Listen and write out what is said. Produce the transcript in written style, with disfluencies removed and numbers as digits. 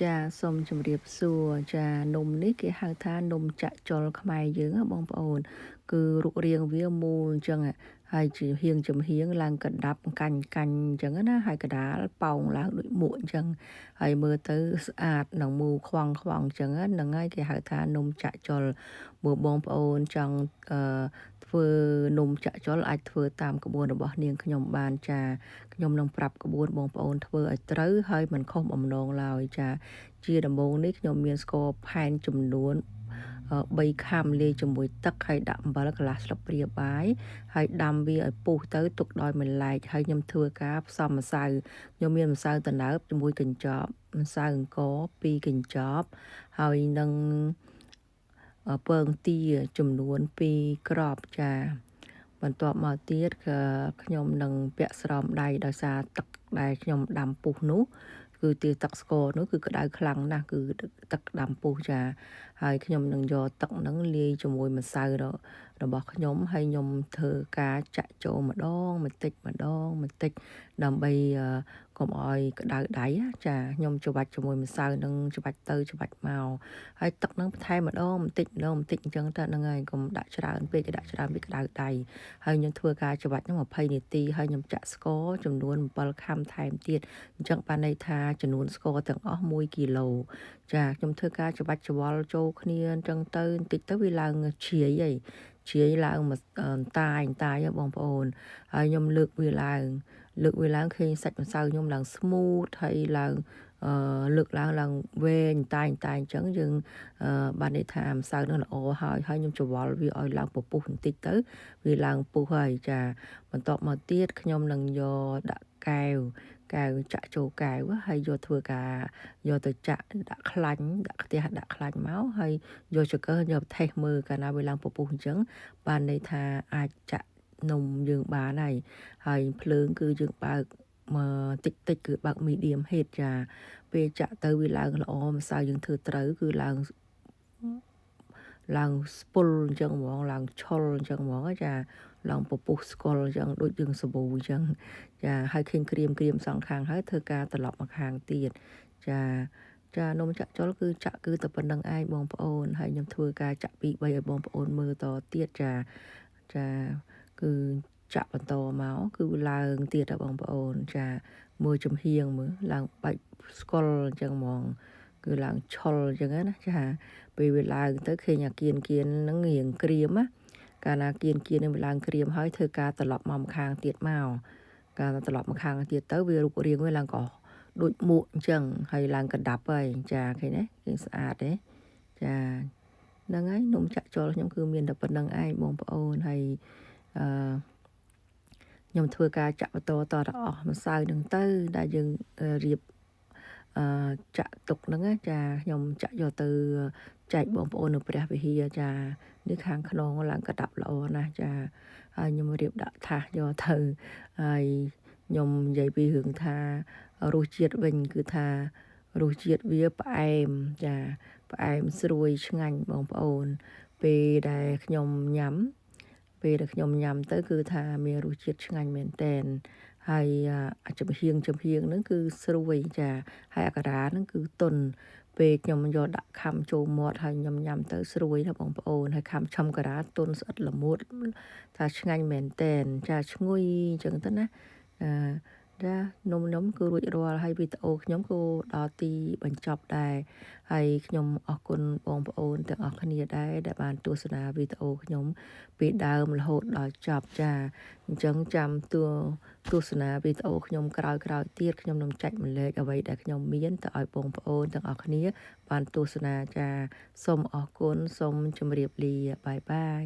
ចាសូមជម្រាបសួរចានំនេះគេហៅថានំចាក់ចុលខ្មែរយើងហ៎បងប្អូនគឺរូបរាងវាមូលអញ្ចឹងហើយជាហៀងចំហៀងឡើងកណ្ដាប់កាញ់អញ្ចឹងណាហើយកដាលប៉ោងឡើងដូចមួកអញ្ចឹងហើយមើលទៅស្អាតនឹងមូលខ្វង់អញ្ចឹងហ្នឹងហើយគេហៅថានំចាក់ចុលបើបងប្អូនចង់ធ្វើនំចាក់ចុលអាចធ្វើតាមក្បួនរបស់នាងខ្ញុំបានចាខ្ញុំនឹងប្រាប់ក្បួនបងប្អូនធ្វើឲ្យត្រូវហើយមិនខុសបំណងឡើយចាជាដំបូងនេះខ្ញុំមានស្ករផែនចំនួន3ខាំលាយជាមួយទឹកហើយដាក់អំបិលកន្លះស្លាបព្រាបាយហើយដាំវាឲ្យពុះទៅទុកដោយមួយឡែកហើយខ្ញុំធ្វើការផ្សំម្សៅខ្ញុំមានម្សៅត្នោតជាមួយកញ្ចប់ម្សៅអង្គរ2កញ្ចប់ហើយនឹងពងទាចំនួន2គ្រាប់ចាបន្ទាប់មកទៀតគឺខ្ញុំនឹងពាក់ស្រោមដៃដោយសារទឹកដែលខ្ញុំដាំពុះនោះគឺទឹកស្ករនោះគឺក្តៅខ្លាំងណាស់គឺទឹកដាំពុះចាហើយខ្ញុំនឹងយកទឹកហ្នឹងលាយជាមួយម្សៅរបស់ខ្ញុំហើយខ្ញុំធ្វើការចាក់ចូលម្ដងបន្តិចដើម្បីកុំឲ្យក្តៅដៃចាខ្ញុំច្របាច់ជាមួយម្សៅនឹងច្របាច់ទៅច្របាច់មកហើយទឹកហ្នឹងបន្ថែមម្ដងបន្តិចអញ្ចឹងទៅហ្នឹងហើយកុំដាក់ច្រើនពេកដាក់ច្រើនវាក្តៅដៃហើយខ្ញុំធ្វើការច្របាច់ហ្នឹង20នាទីហើយខ្ញុំចាក់ស្ករចំនួន7ខាំថែមទៀតអញ្ចឹងបានន័យថាចំនួនស្ករទាំងអស់1គីឡូចាខ្ញុំធ្វើការច្របាច់ច្របល់ចូលគ្នាអញ្ចឹងទៅបន្តិចទៅវាឡើងជ្រាយឡើងមកតាយបងប្អូនហើយខ្ញុំលើកវាឡើងឃើញសាច់ម្សៅខ្ញុំឡើងស្មូតហើយឡើងលើកឡើងវែងតាយអញ្ចឹងយើងបានន័យថាម្សៅនឹងល្អហើយខ្ញុំច្របល់វាឲ្យឡើងពពុះបន្តិចទៅវាឡើងពុះហើយចាបន្ទាប់មកទៀតខ្ញុំនឹងយកដាក់កែវចាក់ចូលកែវហើយយកធ្វើការយកទៅចាក់ដាក់ខ្លាញ់ដាក់ខ្ទះដាក់ខ្លាញ់មកហើយយកចង្កឹះយកថេះមើលកាលណាវាឡើងពពុះអញ្ចឹងបានន័យថាអាចចាក់នំយើងបានហើយភ្លើងគឺយើងបើកមកតិចគឺបើក medium heat ចាពេលចាក់ទៅវាឡើងល្អម្សៅយើងធ្វើត្រូវគឺឡើងស្ពុលអញ្ចឹងហ្មងឡើងឆុលអញ្ចឹងហ្មងចាឡើងពពុះស្គាល់អញ្ចឹងដូចយើងសាប៊ូអញ្ចឹងចាហើយឃើញក្រៀមសងខាងហើយធ្វើការត្រឡប់មកខាងទៀតចានំចាក់ចុលគឺចាក់គឺតែប៉ុណ្្នឹងឯងបងប្អូនហើយខ្ញុំធ្វើការចាក់2 3ឲ្យបងប្អូនមើលតទៀតចាគឺចាក់បន្តមកគឺឡើងទៀតបងប្អូនចាមើលចំហៀងមើលឡើងបាច់ស្គាល់អញ្ចឹងហ្មងគឺឡើងឆុលអញ្ចឹងណាចាពេលវាឡើងទៅឃើញអាគៀនហ្នឹងរៀងក្រៀមណាកាលណាគៀននឹងវាឡើងក្រៀមហើយធ្វើការត្រឡប់មកម្ខាងទៀតមកកាលត្រឡប់មកខាងទៀតទៅវារូបរាងវាឡើងក៏ដូចមួកអញ្ចឹងហើយឡើងកណ្ដាប់ហើយចាឃើញទេឃើញស្អាតទេចាហ្នឹងហើយនំចាក់ចុលខ្ញុំគឺមានតែប៉ុណ្្នឹងឯងបងប្អូនហើយខ្ញុំធ្វើការចាក់បន្តតអស់ម្សៅហ្នឹងទៅដែលយើងរៀបចាក់ទុកហ្នឹងចាខ្ញុំចាក់យកទៅចែកបងប្អូននៅព្រះវិហារចានេះខាងខ្នងឡើងកដាប់ល្អណាស់ចាហើយខ្ញុំរៀបដាក់ថាសយកទៅហើយខ្ញុំនិយាយពីរឿងថារសជាតិវិញគឺថារសជាតិវាផ្អែមចាផ្អែមស្រួយឆ្ងាញ់បងប្អូនពេលដែលខ្ញុំញ៉ាំទៅគឺថាមានរសជាតិឆ្ងាញ់មែនតែនហើយចំហៀងហ្នឹងគឺស្រួយចាហើយអាការ៉ាហ្នឹងគឺទន់ពេលខ្ញុំយកដាក់ខាំចូលមាត់ហើយខ្ញុំញ៉ាំទៅស្រួយណាបងប្អូនហើយខាំឆឹមការ៉ាទន់ស្អិតល្មួតថាឆ្ងាញ់មែនតែនចាឈ្ងុយអញ្ចឹងទៅណាចានំគឺរួចរាល់ហើយវីដេអូខ្ញុំក៏ដល់ទីបញ្ចប់ដែរហើយខ្ញុំអរគុណបងប្អូនទាំងអស់គ្នាដែរដែលបានទស្សនាវីដេអូខ្ញុំពីដើមរហូតដល់ចប់ចាអញ្ចឹងចាំទស្សនាវីដេអូខ្ញុំក្រោយទៀតខ្ញុំនឹងចែកម្លែកអ្វីដែលខ្ញុំមានទៅឲ្យបងប្អូនទាំងអស់គ្នាបានទស្សនាចាសូមអរគុណសូមជម្រាបលាបាយ